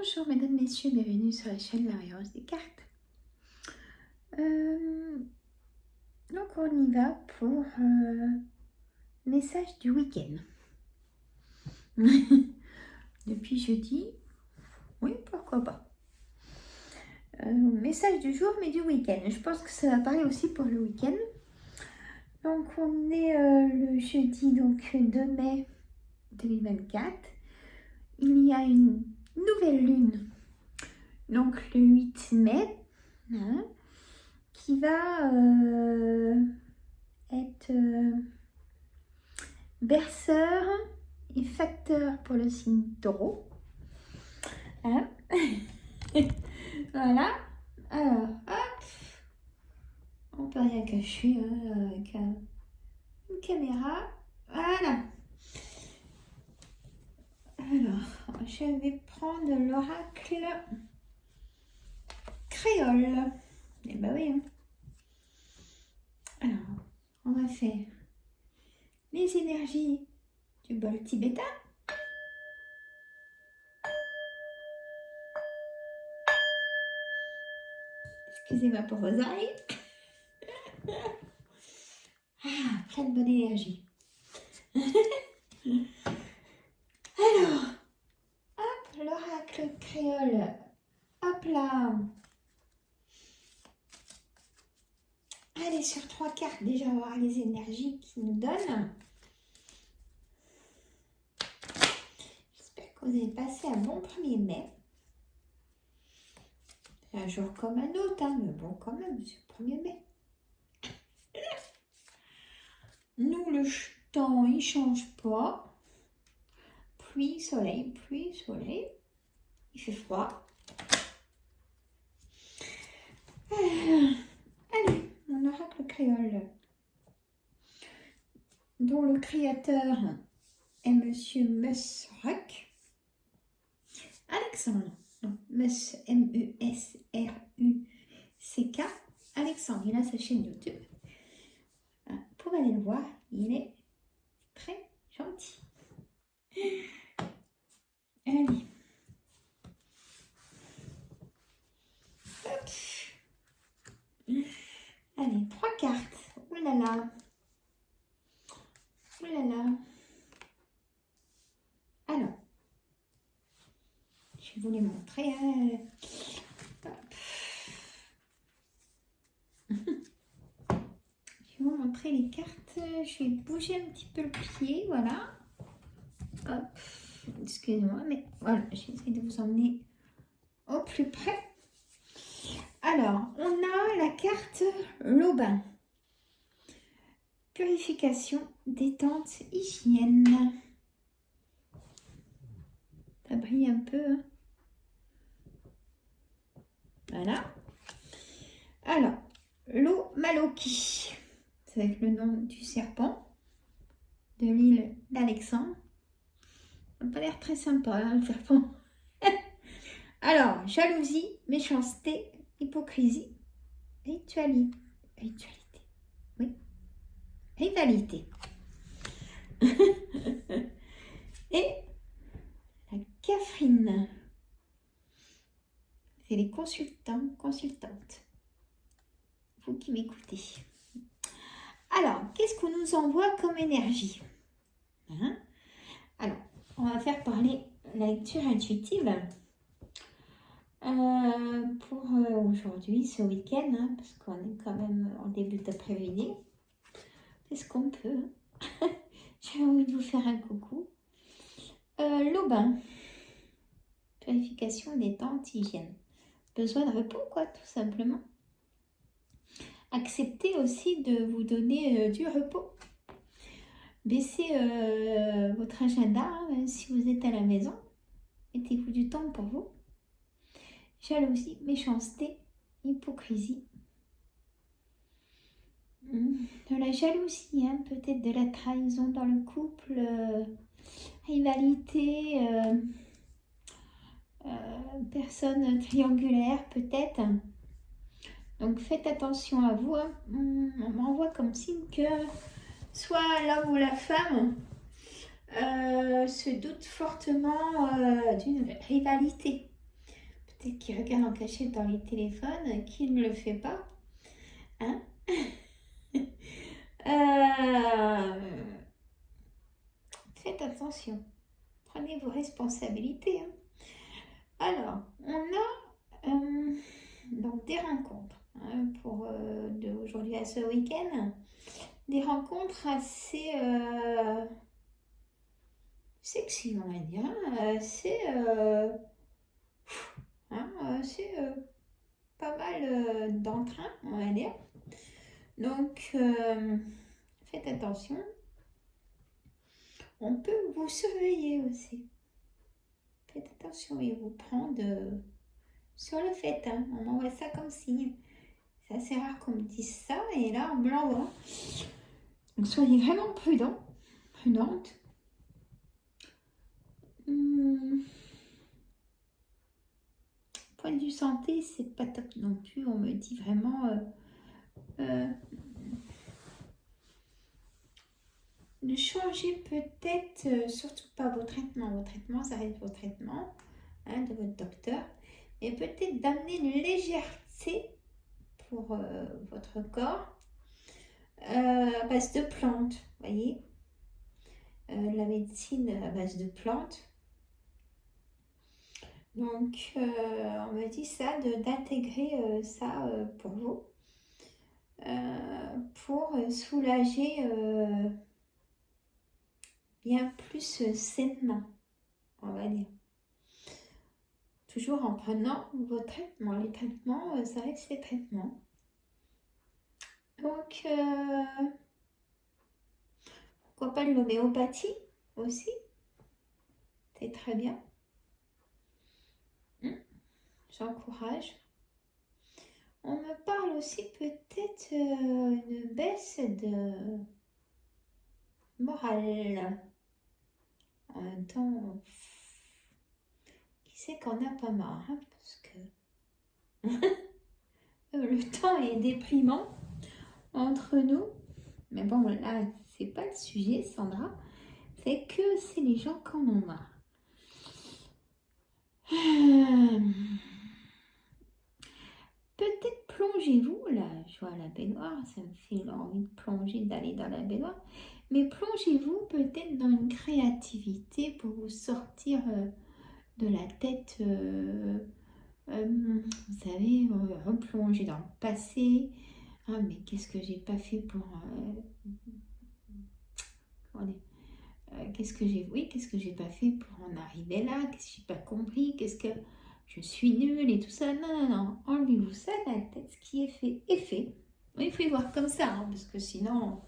Bonjour mesdames, messieurs, bienvenue sur la chaîne La Rose des cartes. Donc on y va pour message du week-end. Depuis jeudi, oui pourquoi pas. Message du jour mais du week-end. Je pense que ça va parler aussi pour le week-end. Donc on est le jeudi donc 2 mai 2024. Il y a une nouvelle lune. Donc le 8 mai. Hein, qui va être berceur et facteur pour le signe Taureau. Hein. Voilà. Alors, hop. On peut rien cacher avec une caméra. Voilà. Alors, je vais prendre l'oracle créole. Eh ben oui. Hein. Alors, on va faire les énergies du bol tibétain. Excusez-moi pour vos oreilles. Ah, plein de bonne énergie. Alors, hop, l'oracle créole. Hop là. Allez, sur 3 cartes, déjà, on va voir les énergies qu'ils nous donnent. J'espère que vous avez passé un bon 1er mai. C'est un jour comme un autre, hein, mais bon, quand même, c'est le 1er mai. Nous, le temps, il ne change pas. Pluie, soleil, pluie, soleil. Il fait froid. Allez, mon oracle créole, dont le créateur est Monsieur Musruck. Alexandre, donc Mus, M-U-S-R-U-C-K. Alexandre, il a sa chaîne YouTube. Pour aller le voir, il est très gentil. Allez. Hop. Allez, 3 cartes. Oh là là. Oh là là. Alors, je vais vous les montrer. Je vais vous montrer les cartes. Je vais bouger un petit peu le pied. Voilà. Hop. Excusez-moi, mais voilà, j'essaie de vous emmener au plus près. Alors, on a la carte Lobin. Purification, détente, hygiène. Ça brille un peu. Hein. Voilà. Alors, l'eau Maloki. C'est avec le nom du serpent de l'île d'Alexandre. Ça n'a pas l'air très sympa, hein, le serpent. Alors, jalousie, méchanceté, hypocrisie, ritualité. Oui. Rivalité. Et la Catherine. C'est les consultants, consultantes. Vous qui m'écoutez. Alors, qu'est-ce qu'on nous envoie comme énergie? Hein? Alors, on va faire parler la lecture intuitive pour aujourd'hui, ce week-end, hein, parce qu'on est quand même en début d'après-midi. C'est ce qu'on peut. J'ai envie de vous faire un coucou. Lobin. Purification, détente, hygiène. Besoin de repos, quoi, tout simplement. Acceptez aussi de vous donner du repos. Baissez votre agenda, hein, si vous êtes à la maison. Mettez-vous du temps pour vous. Jalousie, méchanceté, hypocrisie. De la jalousie, hein, peut-être de la trahison dans le couple, rivalité, personne triangulaire peut-être. Donc faites attention à vous. Hein. On m'envoie comme signe que soit l'homme ou la femme se doute fortement d'une rivalité. Peut-être qui regarde en cachette dans les téléphones, qui ne le fait pas. Hein? Faites attention. Prenez vos responsabilités. Hein. Alors, on a donc des rencontres pour d'aujourd'hui à ce week-end. Des rencontres assez sexy, on va dire. C'est pas mal d'entrain, on va dire. Donc, faites attention. On peut vous surveiller aussi. Faites attention et vous prendre sur le fait. Hein. On m'envoie ça comme signe. C'est assez rare qu'on me dise ça et là, on me l'envoie. Donc, soyez vraiment prudente. Point de vue santé, c'est pas top non plus. On me dit vraiment de changer peut-être, surtout pas vos traitements. Vos traitements, ça reste vos traitements de votre docteur. Mais peut-être d'amener une légèreté pour votre corps à base de plantes, voyez. La médecine à base de plantes. Donc, on me dit ça, d'intégrer ça pour vous, pour soulager bien plus sainement, on va dire. Toujours en prenant vos traitements. Les traitements, ça reste les traitements. Donc, pourquoi pas de l'homéopathie aussi? C'est très bien. J'encourage. On me parle aussi peut-être une baisse de morale. En même temps, qui sait qu'on n'a pas marre, hein, parce que le temps est déprimant entre nous. Mais bon, là, c'est pas le sujet, Sandra. C'est que c'est les gens qui en ont marre. Peut-être plongez-vous, là, je vois la baignoire, ça me fait envie de plonger, d'aller dans la baignoire, mais plongez-vous peut-être dans une créativité pour vous sortir de la tête, vous savez, replonger dans le passé. Ah, mais qu'est-ce que j'ai pas fait pour... qu'est-ce que j'ai pas fait pour en arriver là? Qu'est-ce que j'ai pas compris? Qu'est-ce que... Je suis nulle et tout ça. Non. Enlevez-vous ça de la tête. Ce qui est fait est fait. Il faut y voir comme ça, hein, parce que sinon,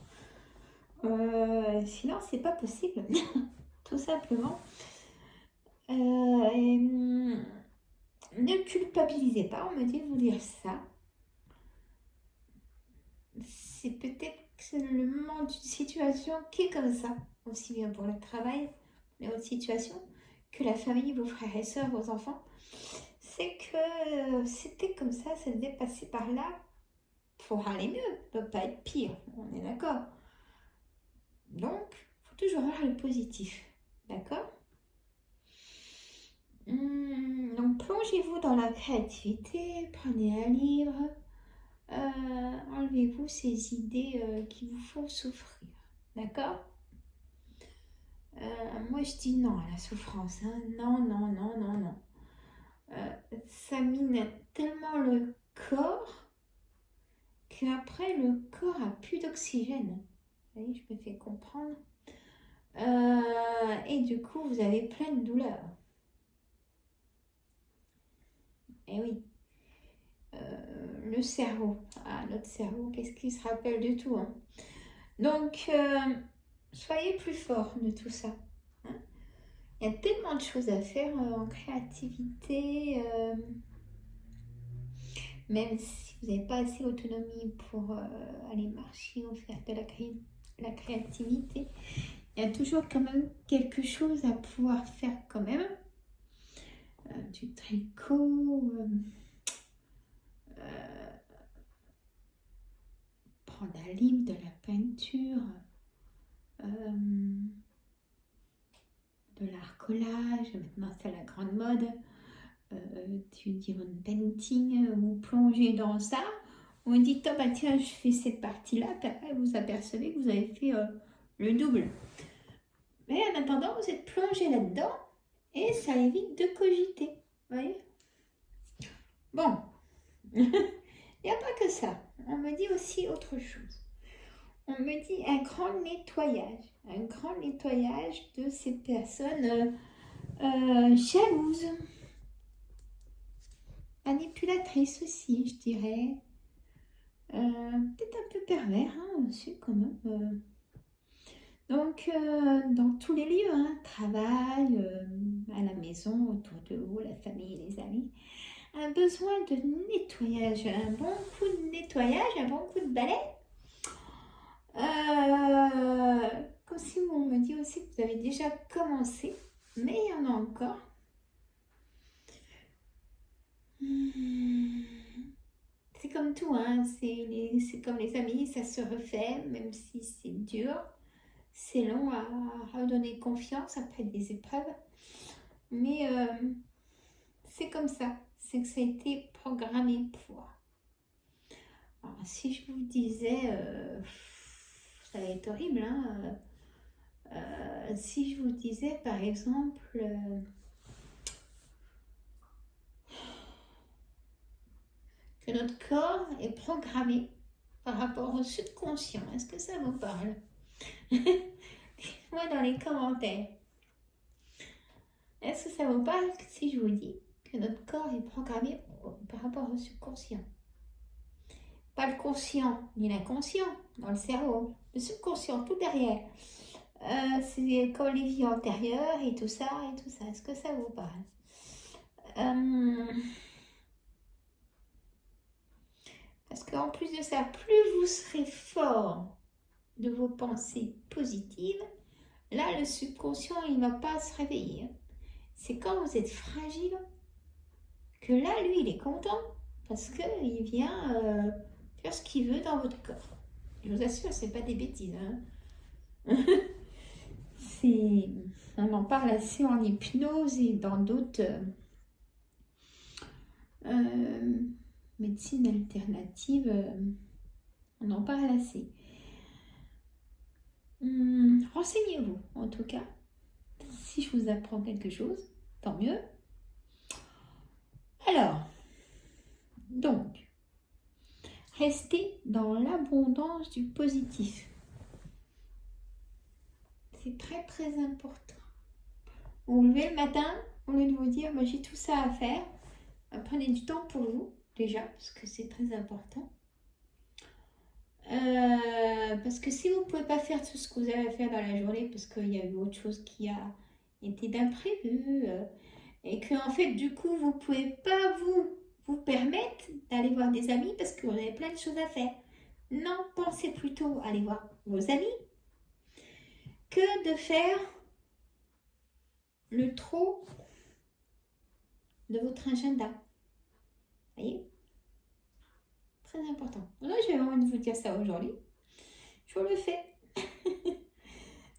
c'est pas possible. Tout simplement. Ne culpabilisez pas. On me dit de vous dire ça. C'est peut-être le moment d'une situation qui est comme ça, aussi bien pour le travail, les autres situations, que la famille, vos frères et sœurs, vos enfants. C'est que c'était comme ça devait passer par là pour aller mieux, ne peut pas être pire, on est d'accord. Donc, il faut toujours voir le positif, d'accord. Donc, plongez-vous dans la créativité, prenez un livre, enlevez-vous ces idées qui vous font souffrir, d'accord. Moi, je dis non à la souffrance, hein. Non. Ça mine tellement le corps qu'après le corps a plus d'oxygène. Vous voyez, je me fais comprendre. Et du coup, vous avez plein de douleurs. Et oui. Le cerveau. Ah, notre cerveau, qu'est-ce qu'il se rappelle de tout, hein. Donc, soyez plus fort de tout ça. Hein. Il y a tellement de choses à faire en créativité. Même si vous n'avez pas assez d'autonomie pour aller marcher ou faire de la créativité, il y a toujours quand même quelque chose à pouvoir faire quand même. Du tricot, prendre un livre, de la peinture, de l'art collage, maintenant c'est la grande mode. du diamond painting, vous plongez dans ça, on dit, oh, bah, tiens, je fais cette partie-là, puis après vous apercevez que vous avez fait le double. Mais en attendant, vous êtes plongé là-dedans et ça évite de cogiter. Vous voyez? Bon, il n'y a pas que ça. On me dit aussi autre chose. On me dit un grand nettoyage de ces personnes jalouses, manipulatrices aussi, je dirais. Peut-être un peu pervers hein, aussi quand même. Donc, dans tous les lieux, hein, travail, à la maison, autour de vous, la famille, les amis, un besoin de nettoyage, un bon coup de nettoyage, un bon coup de balai. Comme si on me dit aussi que vous avez déjà commencé, mais il y en a encore. C'est comme tout, hein, c'est comme les amis, ça se refait, même si c'est dur. C'est long à redonner confiance après des épreuves. Mais c'est comme ça. C'est que ça a été programmé pour. Alors, si je vous disais, ça va être horrible, hein, si je vous disais par exemple, que notre corps est programmé par rapport au subconscient, est-ce que ça vous parle? Dites-moi dans les commentaires. Est-ce que ça vous parle si je vous dis que notre corps est programmé par rapport au subconscient? Pas le conscient ni l'inconscient dans le cerveau, le subconscient tout derrière. C'est comme les vies antérieures et tout ça et tout ça. Est-ce que ça vous parle? Parce qu'en plus de ça, plus vous serez fort de vos pensées positives, là le subconscient il ne va pas se réveiller. C'est quand vous êtes fragile que là lui il est content parce qu'il vient faire ce qu'il veut dans votre corps. Je vous assure, c'est pas des bêtises. Hein. On en parle assez en hypnose et dans d'autres médecines alternatives, on en parle assez. Renseignez-vous en tout cas. Si je vous apprends quelque chose, tant mieux. Alors, donc, restez dans l'abondance du positif. C'est très très important. Vous vous levez le matin, au lieu de vous dire, moi j'ai tout ça à faire, prenez du temps pour vous, déjà, parce que c'est très important. Parce que si vous ne pouvez pas faire tout ce que vous avez à faire dans la journée, parce qu'il y a eu autre chose qui a été d'imprévu, et que en fait, du coup, vous ne pouvez pas vous permettre d'aller voir des amis parce que vous avez plein de choses à faire. Non, pensez plutôt à aller voir vos amis que de faire le trop de votre agenda. Vous voyez? Très important. Là, j'avais envie de vous dire ça aujourd'hui. Je vous le fais.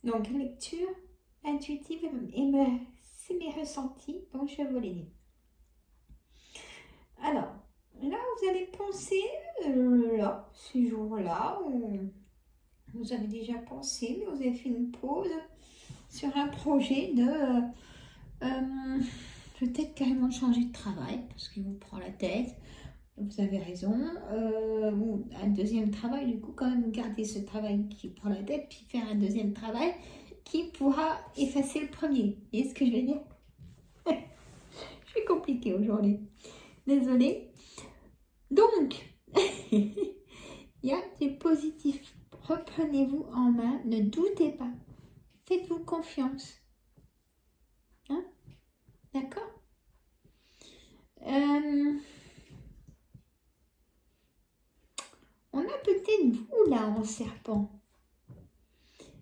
Donc, lecture intuitive et c'est mes ressentis, donc je vais vous les dire. Alors, là, vous allez penser, là, ce jour-là, vous avez déjà pensé, mais vous avez fait une pause sur un projet de peut-être carrément changer de travail parce qu'il vous prend la tête. Vous avez raison. Ou un deuxième travail, du coup, quand même garder ce travail qui prend la tête, puis faire un deuxième travail qui pourra effacer le premier. Vous voyez ce que je veux dire? Je suis compliquée aujourd'hui. Désolée. Donc, il y a du positif. Reprenez-vous en main. Ne doutez pas. Faites-vous confiance. Hein? D'accord? On a peut-être vous là en serpent.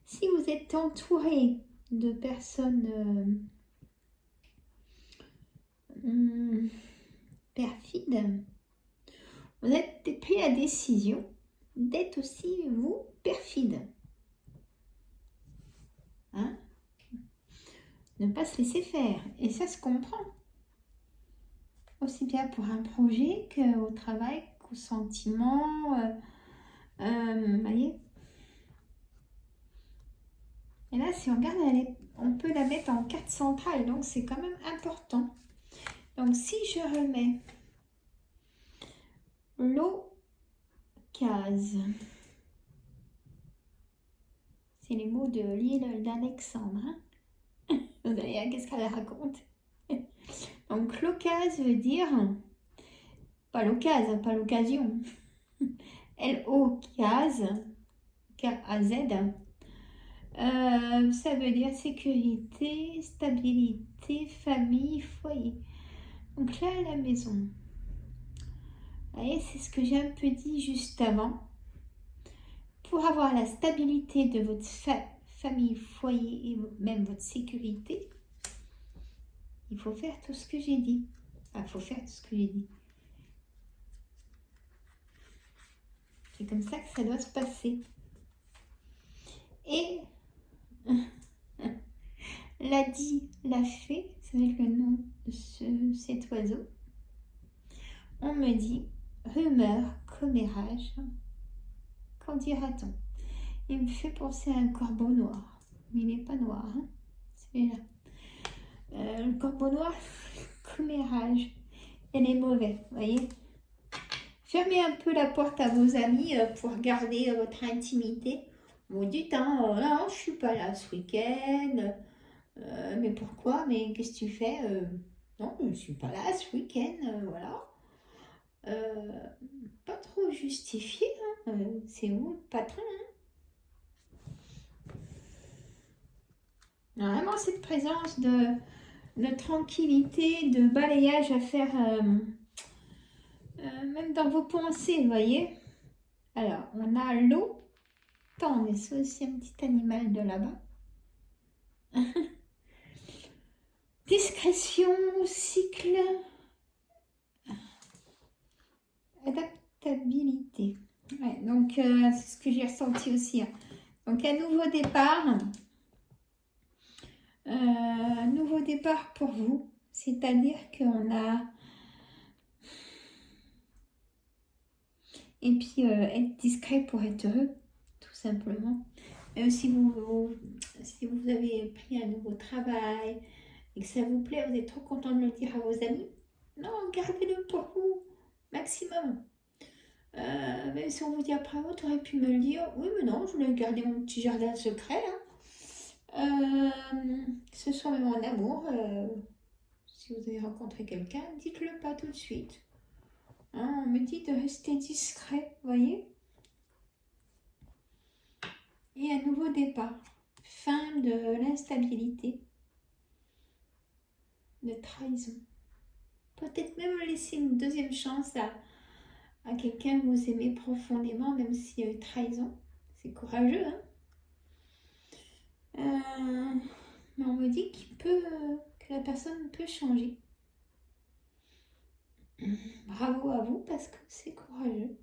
Si vous êtes entouré de personnes perfides, vous êtes pris la décision d'être aussi vous perfide. Hein? Ne pas se laisser faire. Et ça se comprend. aussi bien pour un projet qu'au travail, qu'au sentiment. Vous voyez. Et là, si on regarde, on peut la mettre en carte centrale, donc c'est quand même important. Donc si je remets l'occasion, c'est les mots de l'île d'Alexandre. Hein. Vous allez voir qu'est-ce qu'elle raconte. Donc l'occasion veut dire, pas l'occasion, pas l'occasion. L-O-C-A-S, K-A-Z. Ça veut dire sécurité, stabilité, famille, foyer. Donc là, à la maison. Vous voyez, c'est ce que j'ai un peu dit juste avant. Pour avoir la stabilité de votre famille, foyer et même votre sécurité, il faut faire tout ce que j'ai dit. Il faut faire tout ce que j'ai dit. C'est comme ça que ça doit se passer. Et l'a dit, l'a fait, c'est le nom de cet oiseau. On me dit rumeur, commérage. Qu'en dira-t-on? Il me fait penser à un corbeau noir. Mais il n'est pas noir, hein, celui-là. Le corbeau noir, commérage. Elle est mauvais, vous voyez. Fermez un peu la porte à vos amis pour garder votre intimité. Vous dites, hein, non, je ne suis pas là ce week-end. Mais pourquoi? Mais qu'est-ce que tu fais? Non, je ne suis pas là ce week-end, voilà. Pas trop justifié, hein. C'est vous le patron. Hein. Vraiment cette présence de tranquillité, de balayage à faire même dans vos pensées, vous voyez. Alors, on a l'eau. Attendez, c'est aussi un petit animal de là-bas. Discrétion, cycle, adaptabilité. Ouais, donc, c'est ce que j'ai ressenti aussi. Hein. Donc, un nouveau départ. Nouveau départ pour vous. C'est-à-dire qu'on a... Et puis, être discret pour être heureux, tout simplement. Même si vous avez pris un nouveau travail et que ça vous plaît, vous êtes trop content de le dire à vos amis. Non, gardez-le pour vous, maximum. Même si on vous dit après, oh, tu aurais pu me le dire. Oui, mais non, je voulais garder mon petit jardin secret. Hein. Que ce soit même en amour, si vous avez rencontré quelqu'un, dites-le pas tout de suite. Hein, on me dit de rester discret, vous voyez. Et un nouveau départ. Fin de l'instabilité, de trahison. Peut-être même laisser une deuxième chance à quelqu'un que vous aimez profondément, même s'il y a eu trahison. C'est courageux, hein. Mais on me dit que la personne peut changer. Bravo à vous parce que c'est courageux.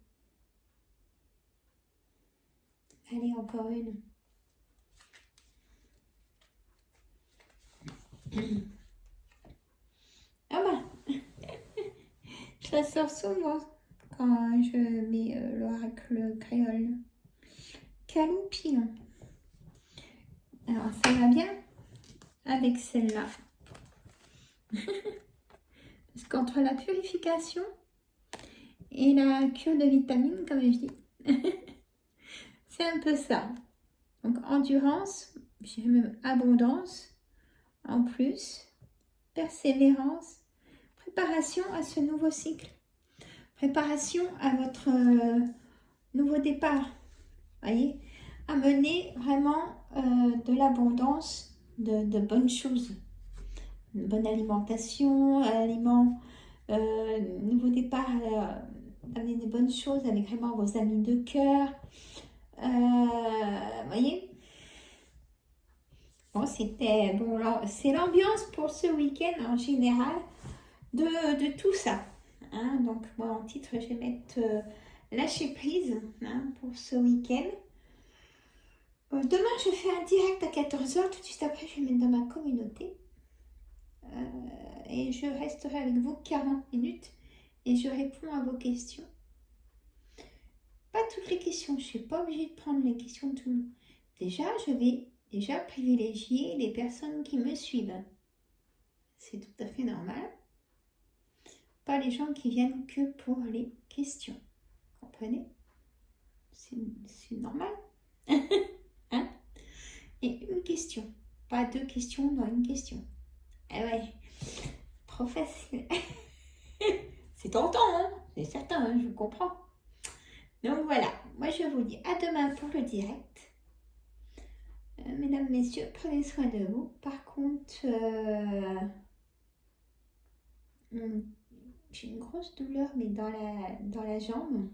Allez, encore une. Ah bah, je la sors souvent quand je mets l'oracle créole. Caloupillon. Alors, ça va bien avec celle-là. Parce qu'entre la purification et la cure de vitamines, comme je dis, c'est un peu ça. Donc, endurance, j'ai même abondance en plus, persévérance, préparation à ce nouveau cycle, préparation à votre nouveau départ. Voyez, amener vraiment de l'abondance, de bonnes choses, une bonne alimentation, nouveau départ, amener des bonnes choses avec vraiment vos amis de cœur. Voyez. Bon, c'était bon. C'est l'ambiance pour ce week-end en général de tout ça. Hein. Donc moi en titre, je vais mettre lâcher prise pour ce week-end. Demain, je fais un direct à 14h. Tout de suite après, je vais mettre dans ma communauté. et je resterai avec vous 40 minutes et je réponds à vos questions. Pas toutes les questions, je ne suis pas obligée de prendre les questions de tout le monde. Déjà, je vais privilégier les personnes qui me suivent. C'est tout à fait normal. Pas les gens qui viennent que pour les questions. Vous comprenez? C'est normal. Hein? Et une question. Pas 2 questions dans une question. Ah ouais, trop facile. C'est tentant, hein? C'est certain, hein, je vous comprends. Donc voilà, moi je vous dis à demain pour le direct. Mesdames, messieurs, prenez soin de vous. Par contre, j'ai une grosse douleur, mais dans la jambe.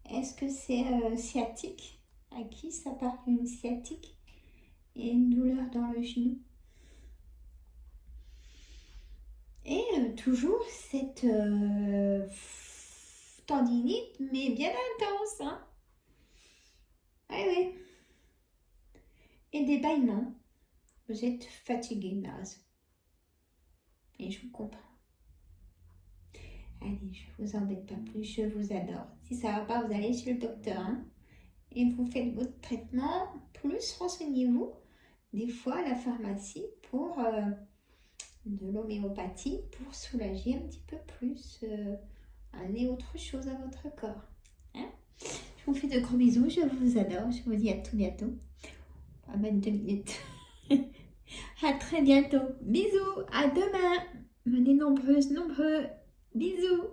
Est-ce que c'est sciatique? À qui ça part une sciatique? Et une douleur dans le genou. Et toujours cette tendinite, mais bien intense. Hein? Oui, oui. Et des bâillements. Vous êtes fatigué, naze. Et je vous comprends. Allez, je vous embête pas plus, je vous adore. Si ça va pas, vous allez chez le docteur. Hein, et vous faites votre traitement. Plus, renseignez-vous des fois à la pharmacie pour de l'homéopathie pour soulager un petit peu plus, amener autre chose à votre corps. Hein, je vous fais de gros bisous, je vous adore. Je vous dis à tout bientôt. À 22 minutes. À très bientôt. Bisous, à demain. Venez nombreuses, nombreux. Bisous.